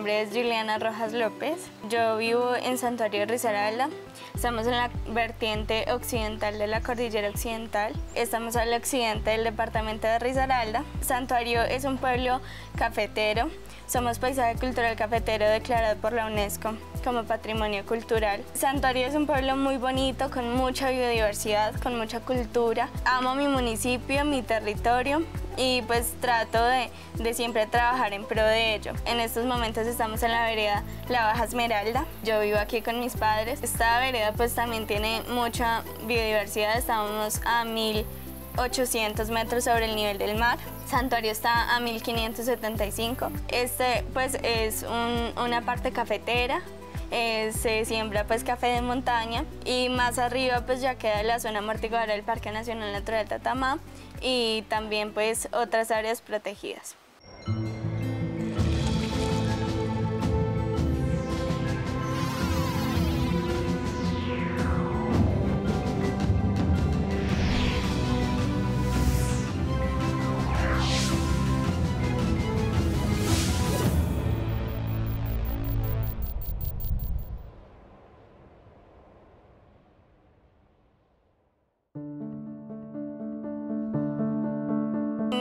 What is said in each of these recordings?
nombre es Juliana Rojas López. Yo vivo en Santuario de Risaralda. Estamos en la vertiente occidental de la cordillera occidental. Estamos al occidente del departamento de Risaralda. Santuario es un pueblo cafetero. Somos paisaje cultural cafetero declarado por la UNESCO como patrimonio cultural. Santuario es un pueblo muy bonito, con mucha biodiversidad, con mucha cultura. Amo mi municipio, mi territorio y pues trato de siempre trabajar en pro de ello. En estos momentos estamos en la vereda La Baja Esmeralda. Yo vivo aquí con mis padres. Esta vereda pues también tiene mucha biodiversidad. Estamos a 1800 metros sobre el nivel del mar. Santuario está a 1575. Este pues es una parte cafetera. Se siembra pues café de montaña y más arriba pues ya queda la zona amortiguadora del Parque Nacional Natural Tatamá y también pues otras áreas protegidas.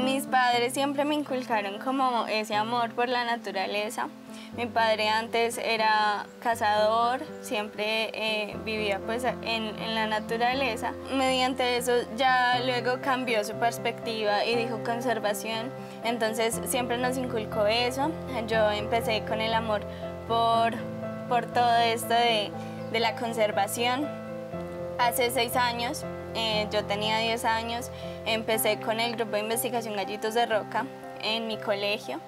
Mis padres siempre me inculcaron como ese amor por la naturaleza. Mi padre antes era cazador, siempre vivía pues en la naturaleza. Mediante eso ya luego cambió su perspectiva y dijo conservación. Entonces siempre nos inculcó eso. Yo empecé con el amor por todo esto de la conservación. Hace 6 años, yo tenía 10 años, empecé con el grupo de investigación Gallitos de Roca en mi colegio.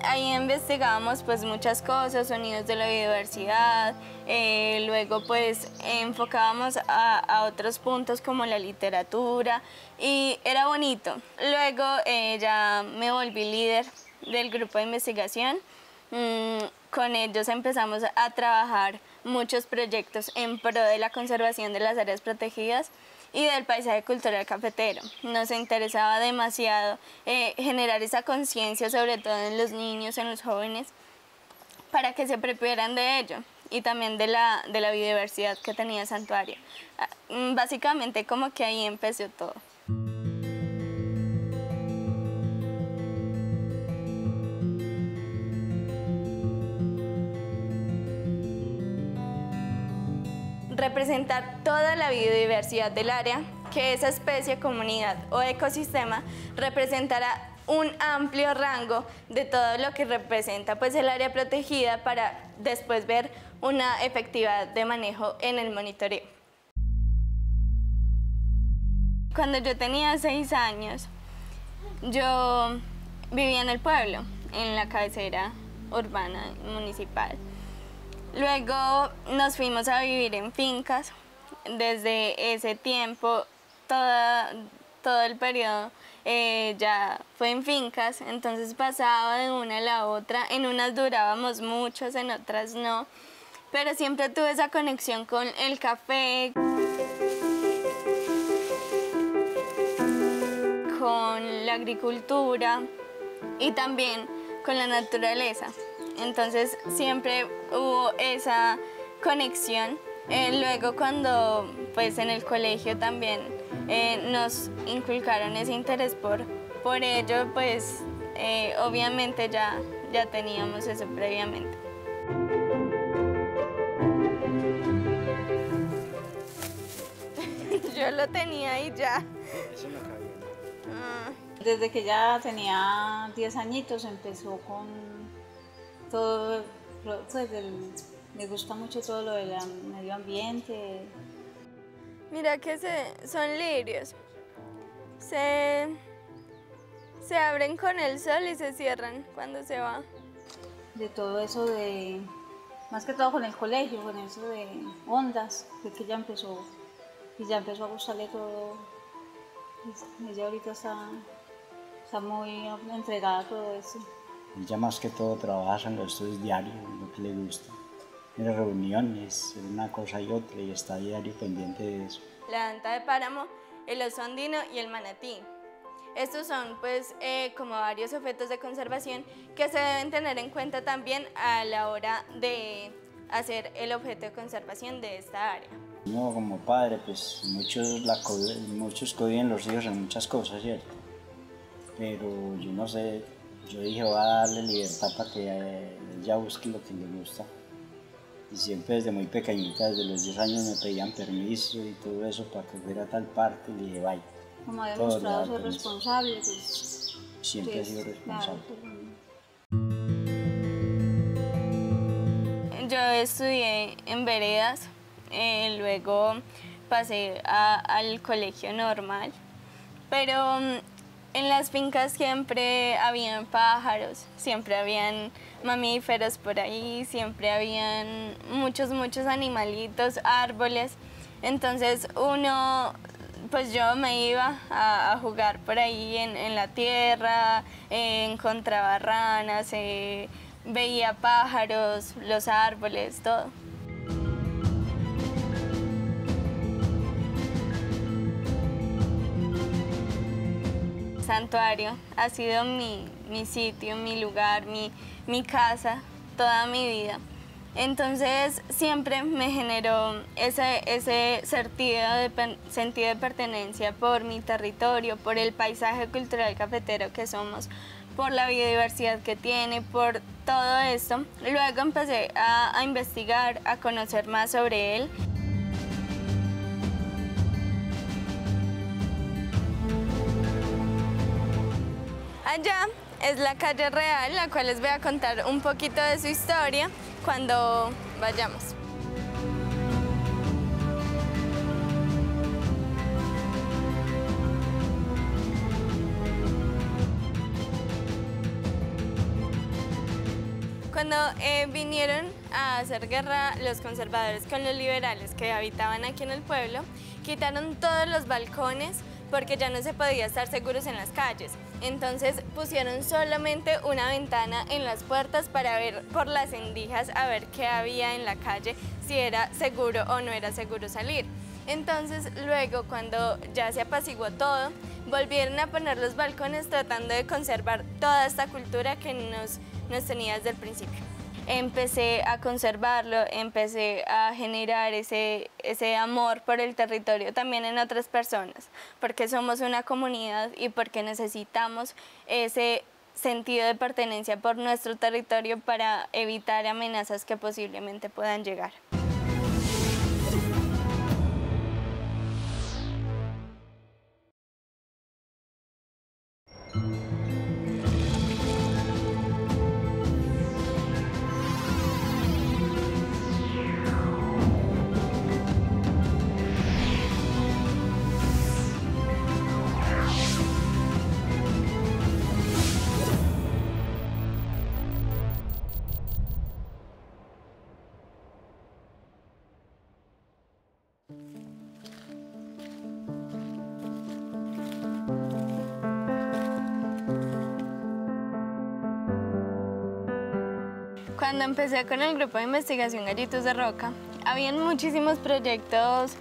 Ahí investigábamos pues muchas cosas, sonidos de la biodiversidad, luego pues enfocábamos a otros puntos como la literatura y era bonito. Luego ya me volví líder del grupo de investigación. Con ellos empezamos a trabajar muchos proyectos en pro de la conservación de las áreas protegidas y del paisaje cultural cafetero. Nos interesaba demasiado generar esa conciencia, sobre todo en los niños, en los jóvenes, para que se prepararan de ello y también de la biodiversidad que tenía el santuario. Básicamente como que ahí empezó todo. Representar toda la biodiversidad del área, que esa especie, comunidad o ecosistema representará un amplio rango de todo lo que representa pues el área protegida para después ver una efectividad de manejo en el monitoreo. Cuando yo tenía 6 años, yo vivía en el pueblo, en la cabecera urbana municipal. Luego nos fuimos a vivir en fincas. Desde ese tiempo, todo el periodo ya fue en fincas, entonces pasaba de una a la otra. En unas durábamos muchos, en otras no, pero siempre tuve esa conexión con el café, con la agricultura y también con la naturaleza. Entonces siempre hubo esa conexión. Luego cuando pues en el colegio también nos inculcaron ese interés por ello, pues obviamente ya teníamos eso previamente. Yo lo tenía y ya. Eso no cabía. Desde que ya tenía 10 añitos empezó con todo, pues me gusta mucho todo lo del medio ambiente. Mira que son lirios. Se abren con el sol y se cierran cuando se va. De todo eso más que todo con el colegio, con eso de ondas, que ya empezó a gustarle todo. Ella ahorita está muy entregada a todo eso. Ella más que todo trabaja en los estudios diarios, lo que le gusta. Tiene reuniones, una cosa y otra, y está diario pendiente de eso. La anta de páramo, el oso andino y el manatí. Estos son pues como varios objetos de conservación que se deben tener en cuenta también a la hora de hacer el objeto de conservación de esta área. Uno como padre, pues muchos codian los hijos en muchas cosas, ¿cierto? Pero yo no sé, yo dije voy a darle libertad para que ella busque lo que le gusta. Y siempre desde muy pequeñita, desde los 10 años me pedían permiso y todo eso para que fuera a tal parte y le dije vaya. Como había demostrado ser responsable, pues... Siempre he sido responsable. Claro. Yo estudié en veredas, luego pasé al colegio normal, pero en las fincas siempre habían pájaros, siempre habían mamíferos por ahí, siempre habían muchos animalitos, árboles. Entonces pues yo me iba a jugar por ahí en la tierra, encontraba ranas, veía pájaros, los árboles, todo. Santuario ha sido mi sitio, mi lugar, mi casa, toda mi vida. Entonces siempre me generó ese sentido de pertenencia por mi territorio, por el paisaje cultural cafetero que somos, por la biodiversidad que tiene, por todo esto. Luego empecé a investigar, a conocer más sobre él. Allá es la calle real, la cual les voy a contar un poquito de su historia cuando vayamos. Cuando vinieron a hacer guerra los conservadores con los liberales que habitaban aquí en el pueblo, quitaron todos los balcones porque ya no se podía estar seguros en las calles. Entonces pusieron solamente una ventana en las puertas para ver por las endijas a ver qué había en la calle, si era seguro o no era seguro salir. Entonces luego, cuando ya se apaciguó todo, volvieron a poner los balcones tratando de conservar toda esta cultura que nos tenía desde el principio. Empecé a conservarlo, empecé a generar ese amor por el territorio también en otras personas, porque somos una comunidad y porque necesitamos ese sentido de pertenencia por nuestro territorio para evitar amenazas que posiblemente puedan llegar. Cuando empecé con el grupo de investigación Gallitos de Roca, habían muchísimos proyectos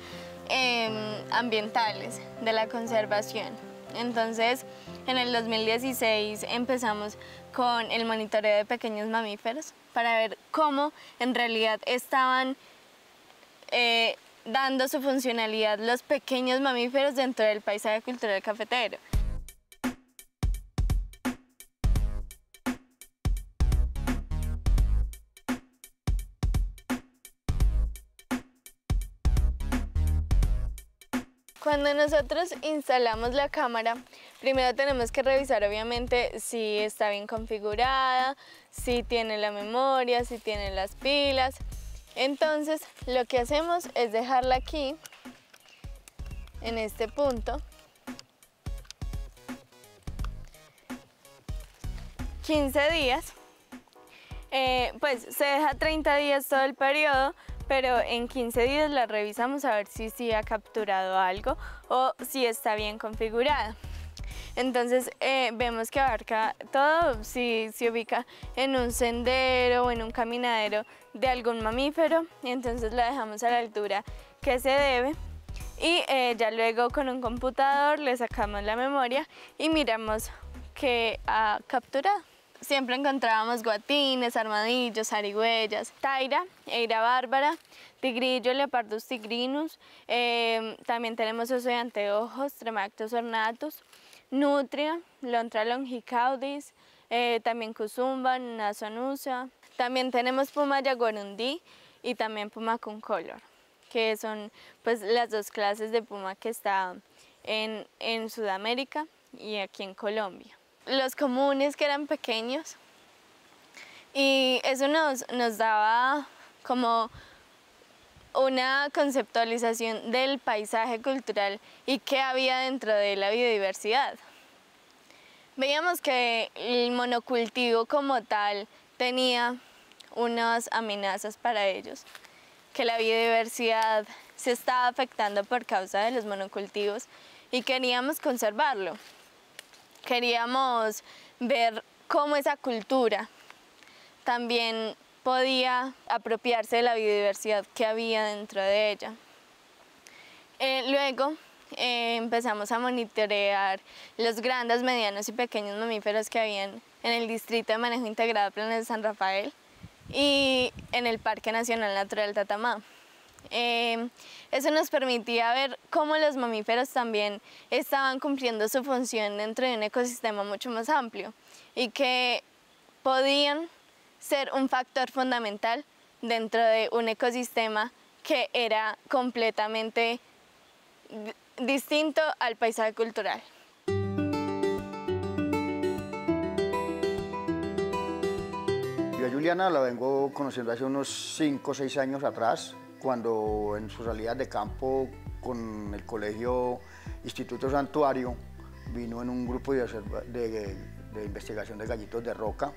ambientales de la conservación. Entonces, en el 2016 empezamos con el monitoreo de pequeños mamíferos para ver cómo en realidad estaban dando su funcionalidad los pequeños mamíferos dentro del paisaje cultural cafetero. Cuando nosotros instalamos la cámara, primero tenemos que revisar obviamente si está bien configurada, si tiene la memoria, si tiene las pilas. Entonces lo que hacemos es dejarla aquí, en este punto, 15 días. Pues se deja 30 días todo el periodo, pero en 15 días la revisamos a ver si sí ha capturado algo o si está bien configurada. Entonces vemos que abarca todo, si se ubica en un sendero o en un caminadero de algún mamífero, y entonces la dejamos a la altura que se debe y ya luego con un computador le sacamos la memoria y miramos qué ha capturado. Siempre encontrábamos guatines, armadillos, zarigüeyas, taira, eira bárbara, tigrillo, leopardus tigrinus, también tenemos oso de anteojos, Tremactus ornatus, nutria, lontra longicaudis, también cusumba, nasonusa. También tenemos puma yaguarundí y también puma concolor, que son pues las dos clases de puma que está en Sudamérica y aquí en Colombia. Los comunes que eran pequeños, y eso nos daba como una conceptualización del paisaje cultural y qué había dentro de la biodiversidad. Veíamos que el monocultivo como tal tenía unas amenazas para ellos, que la biodiversidad se estaba afectando por causa de los monocultivos y queríamos conservarlo. Queríamos ver cómo esa cultura también podía apropiarse de la biodiversidad que había dentro de ella. Luego empezamos a monitorear los grandes, medianos y pequeños mamíferos que habían en el Distrito de Manejo Integrado Planes de San Rafael y en el Parque Nacional Natural Tatamá. Eso nos permitía ver cómo los mamíferos también estaban cumpliendo su función dentro de un ecosistema mucho más amplio y que podían ser un factor fundamental dentro de un ecosistema que era completamente distinto al paisaje cultural. Yo a Juliana la vengo conociendo hace unos 5 o 6 años atrás, cuando en sus salidas de campo con el colegio Instituto Santuario vino en un grupo de investigación de gallitos de roca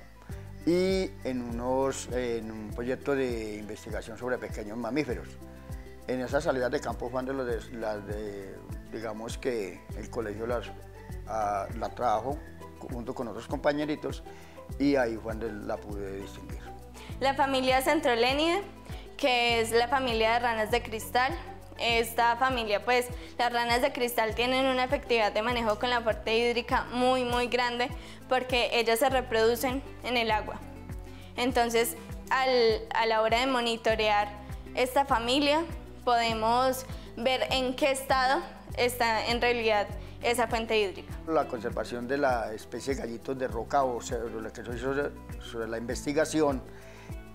y en un proyecto de investigación sobre pequeños mamíferos. En esas salidas de campo fueron digamos que el colegio la trajo junto con otros compañeritos y ahí fue donde la pude distinguir. La familia Centrolenidae, que es la familia de ranas de cristal. Esta familia, pues, las ranas de cristal tienen una efectividad de manejo con la fuente hídrica muy grande porque ellas se reproducen en el agua. Entonces, a la hora de monitorear esta familia, podemos ver en qué estado está en realidad esa fuente hídrica. La conservación de la especie de gallitos de roca o sobre la investigación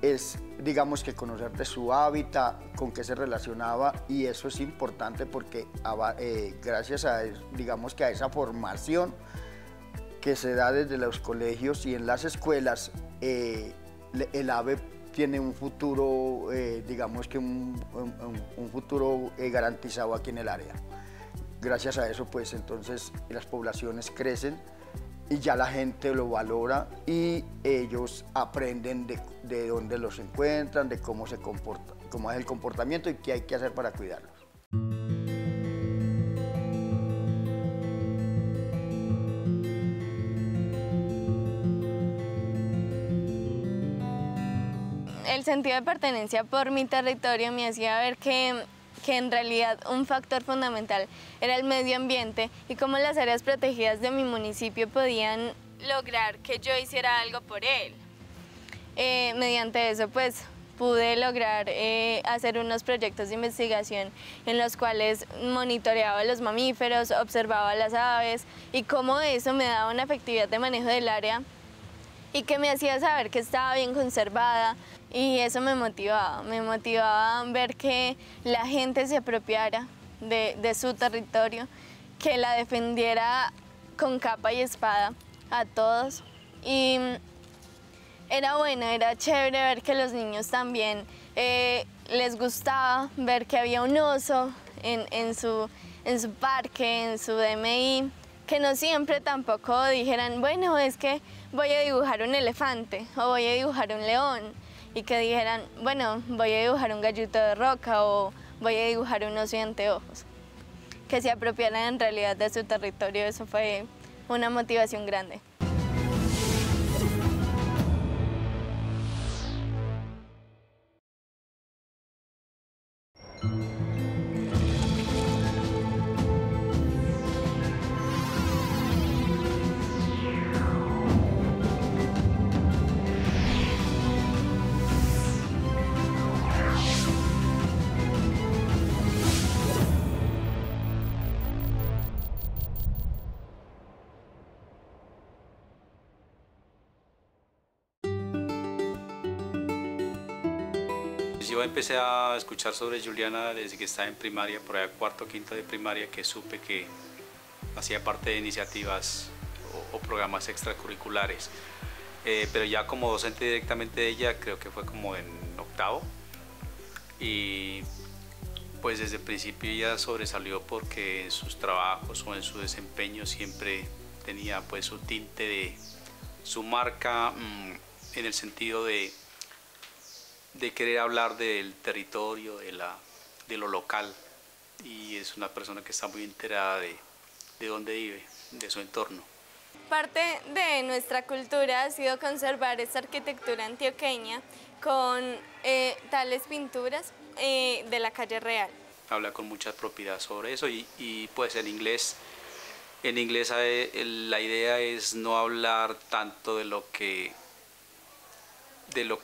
es, digamos, que conocer de su hábitat, con qué se relacionaba, y eso es importante porque gracias a, digamos, que a esa formación que se da desde los colegios y en las escuelas, el ave tiene un futuro, digamos que un futuro garantizado aquí en el área. Gracias a eso, pues entonces las poblaciones crecen y ya la gente lo valora y ellos aprenden de dónde los encuentran, de cómo se comporta, cómo es el comportamiento y qué hay que hacer para cuidarlos. El sentido de pertenencia por mi territorio me hacía ver que en realidad un factor fundamental era el medio ambiente y cómo las áreas protegidas de mi municipio podían lograr que yo hiciera algo por él. Mediante eso, pues, pude lograr hacer unos proyectos de investigación en los cuales monitoreaba los mamíferos, observaba las aves y cómo eso me daba una efectividad de manejo del área y que me hacía saber que estaba bien conservada, y eso me motivaba a ver que la gente se apropiara de su territorio, que la defendiera con capa y espada a todos. Y era bueno, era chévere ver que los niños también les gustaba ver que había un oso en su parque, en su DMI, que no siempre tampoco dijeran, bueno, es que voy a dibujar un elefante o voy a dibujar un león, y que dijeran, bueno, voy a dibujar un gallito de roca o voy a dibujar un oso de anteojos. Que se apropiaran en realidad de su territorio, eso fue una motivación grande. yo empecé a escuchar sobre Juliana desde que estaba en primaria, por allá cuarto o quinto de primaria, que supe que hacía parte de iniciativas o programas extracurriculares. Pero ya como docente directamente de ella, creo que fue como en octavo. Y pues desde el principio ella sobresalió porque en sus trabajos o en su desempeño siempre tenía pues su tinte de su marca, en el sentido de querer hablar del territorio, de lo local, y es una persona que está muy enterada de dónde vive, de su entorno. Parte de nuestra cultura ha sido conservar esta arquitectura antioqueña con tales pinturas de la calle Real. Habla con mucha propiedad sobre eso y pues en inglés la idea es no hablar tanto de lo que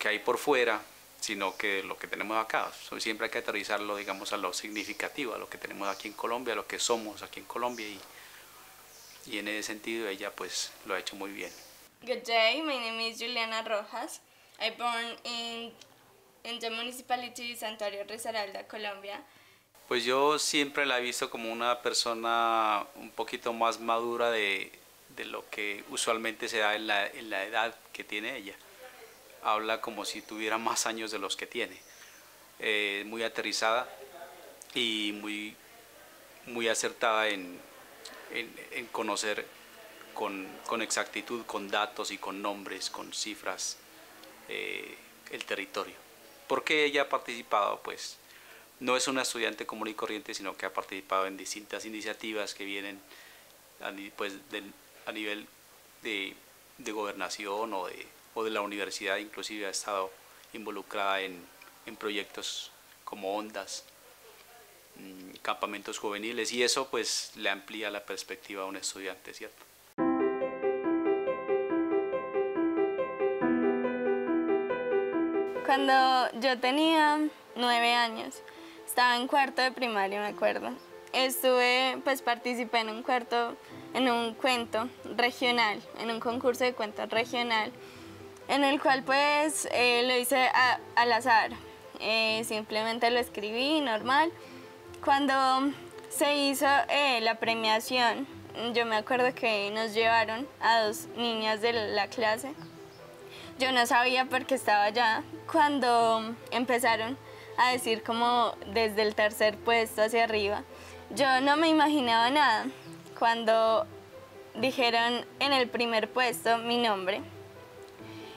hay por fuera, sino que lo que tenemos acá. Siempre hay que aterrizarlo, digamos, a lo significativo, a lo que tenemos aquí en Colombia, a lo que somos aquí en Colombia, y en ese sentido ella pues lo ha hecho muy bien. Good day, my name is Juliana Rojas. I born in the municipality de Santuario Risaralda, Colombia. Pues yo siempre la he visto como una persona un poquito más madura de lo que usualmente se da en la edad que tiene ella. Habla como si tuviera más años de los que tiene. Muy aterrizada y muy acertada en conocer con exactitud, con datos y con nombres, con cifras, el territorio. Porque ella ha participado, pues, no es una estudiante común y corriente, sino que ha participado en distintas iniciativas que vienen a nivel de gobernación o de la universidad. Inclusive ha estado involucrada en proyectos como Ondas, campamentos juveniles, y eso pues le amplía la perspectiva a un estudiante, ¿cierto? Cuando yo tenía 9 años, estaba en cuarto de primaria, me acuerdo. Participé en un cuento regional, en un concurso de cuentos regional, en el cual pues lo hice al azar. Simplemente lo escribí normal. Cuando se hizo la premiación, yo me acuerdo que nos llevaron a 2 niñas de la clase. Yo no sabía por qué estaba allá. Cuando empezaron a decir como desde el tercer puesto hacia arriba, yo no me imaginaba nada. Cuando dijeron en el primer puesto mi nombre,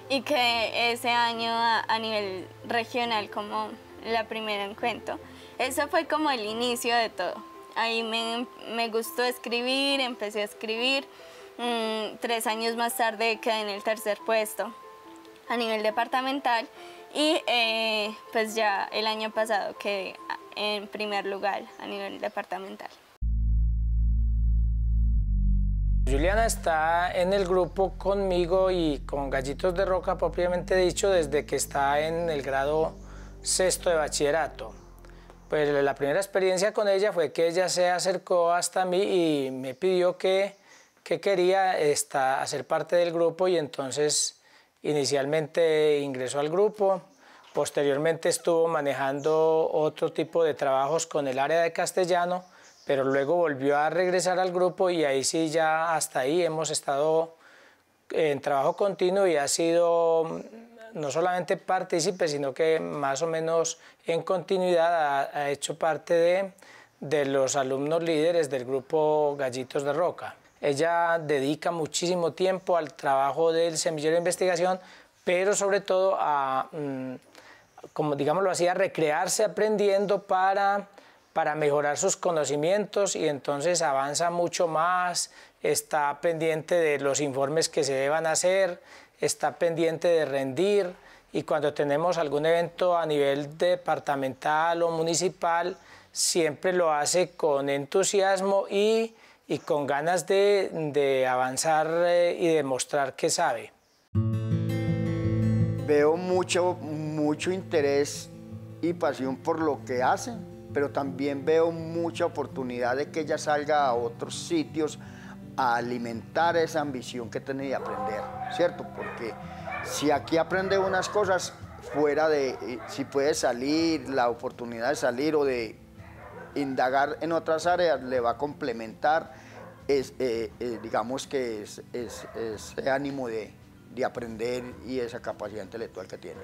y que ese año a nivel regional como la primera en cuento, eso fue como el inicio de todo. Ahí me gustó escribir, empecé a escribir. 3 años más tarde quedé en el tercer puesto a nivel departamental, y pues ya el año pasado quedé en primer lugar a nivel departamental. Juliana está en el grupo conmigo y con Gallitos de Roca, propiamente dicho, desde que está en el grado 6º de bachillerato. Pues la primera experiencia con ella fue que ella se acercó hasta mí y me pidió que quería hacer parte del grupo, y entonces inicialmente ingresó al grupo. Posteriormente estuvo manejando otro tipo de trabajos con el área de castellano, pero luego volvió a regresar al grupo, y ahí sí, ya hasta ahí hemos estado en trabajo continuo, y ha sido no solamente partícipe, sino que más o menos en continuidad ha hecho parte de los alumnos líderes del grupo Gallitos de Roca. Ella dedica muchísimo tiempo al trabajo del semillero de investigación, pero sobre todo a, como digámoslo así, a recrearse aprendiendo para mejorar sus conocimientos, y entonces avanza mucho más, está pendiente de los informes que se deban hacer, está pendiente de rendir, y cuando tenemos algún evento a nivel departamental o municipal, siempre lo hace con entusiasmo y con ganas de avanzar y demostrar que sabe. Veo mucho interés y pasión por lo que hace, pero también veo mucha oportunidad de que ella salga a otros sitios a alimentar esa ambición que tiene de aprender, ¿cierto? Porque si aquí aprende unas cosas, fuera de, si puede salir, la oportunidad de salir o de indagar en otras áreas, le va a complementar, digamos que ese ánimo de aprender y esa capacidad intelectual que tiene.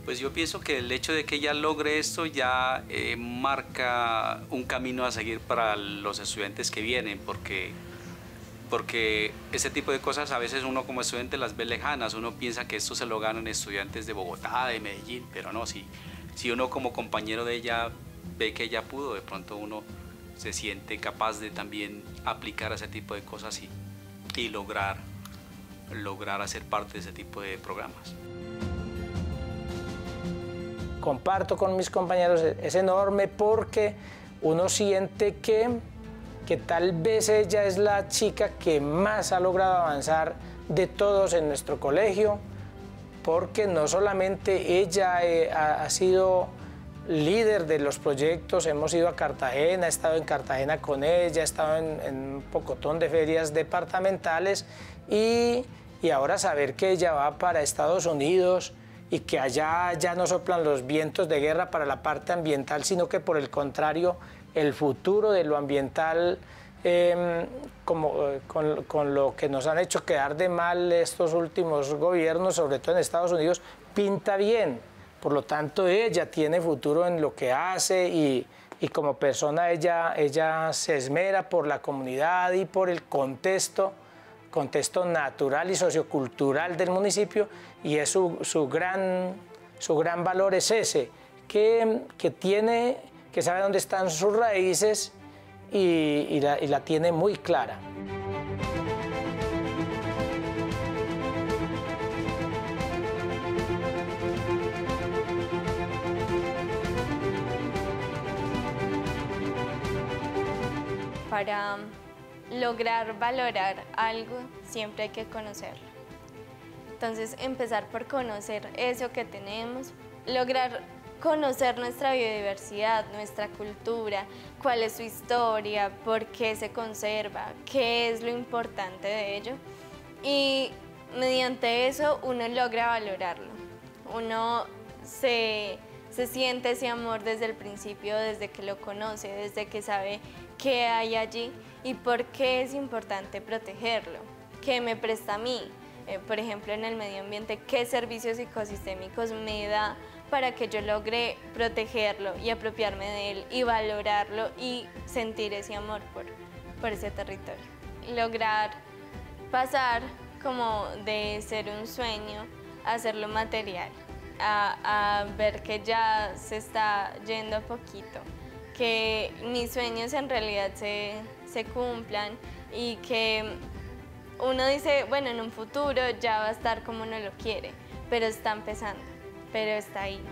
Pues yo pienso que el hecho de que ella logre esto ya marca un camino a seguir para los estudiantes que vienen, porque ese tipo de cosas a veces uno como estudiante las ve lejanas, uno piensa que esto se lo ganan estudiantes de Bogotá, de Medellín, pero no, si uno como compañero de ella ve que ella pudo, de pronto uno se siente capaz de también aplicar ese tipo de cosas y lograr hacer parte de ese tipo de programas. Comparto con mis compañeros, es enorme porque uno siente que tal vez ella es la chica que más ha logrado avanzar de todos en nuestro colegio, porque no solamente ella ha sido líder de los proyectos, hemos ido a Cartagena, he estado en Cartagena con ella, he estado en un pocotón de ferias departamentales y ahora saber que ella va para Estados Unidos y que allá ya no soplan los vientos de guerra para la parte ambiental, sino que por el contrario, el futuro de lo ambiental, con lo que nos han hecho quedar de mal estos últimos gobiernos, sobre todo en Estados Unidos, pinta bien. Por lo tanto, ella tiene futuro en lo que hace y como persona ella se esmera por la comunidad y por el contexto natural y sociocultural del municipio, y es su gran valor es ese, que sabe dónde están sus raíces y la tiene muy clara. Para lograr valorar algo, siempre hay que conocerlo. Entonces, empezar por conocer eso que tenemos, lograr conocer nuestra biodiversidad, nuestra cultura, cuál es su historia, por qué se conserva, qué es lo importante de ello. Y mediante eso uno logra valorarlo. Uno se siente ese amor desde el principio, desde que lo conoce, desde que sabe qué hay allí y por qué es importante protegerlo, qué me presta a mí, por ejemplo en el medio ambiente, qué servicios ecosistémicos me da para que yo logre protegerlo y apropiarme de él y valorarlo y sentir ese amor por ese territorio. Lograr pasar como de ser un sueño a hacerlo material, a ver que ya se está yendo a poquito, que mis sueños en realidad se cumplan y que uno dice, bueno, en un futuro ya va a estar como uno lo quiere, pero está empezando, pero está ahí.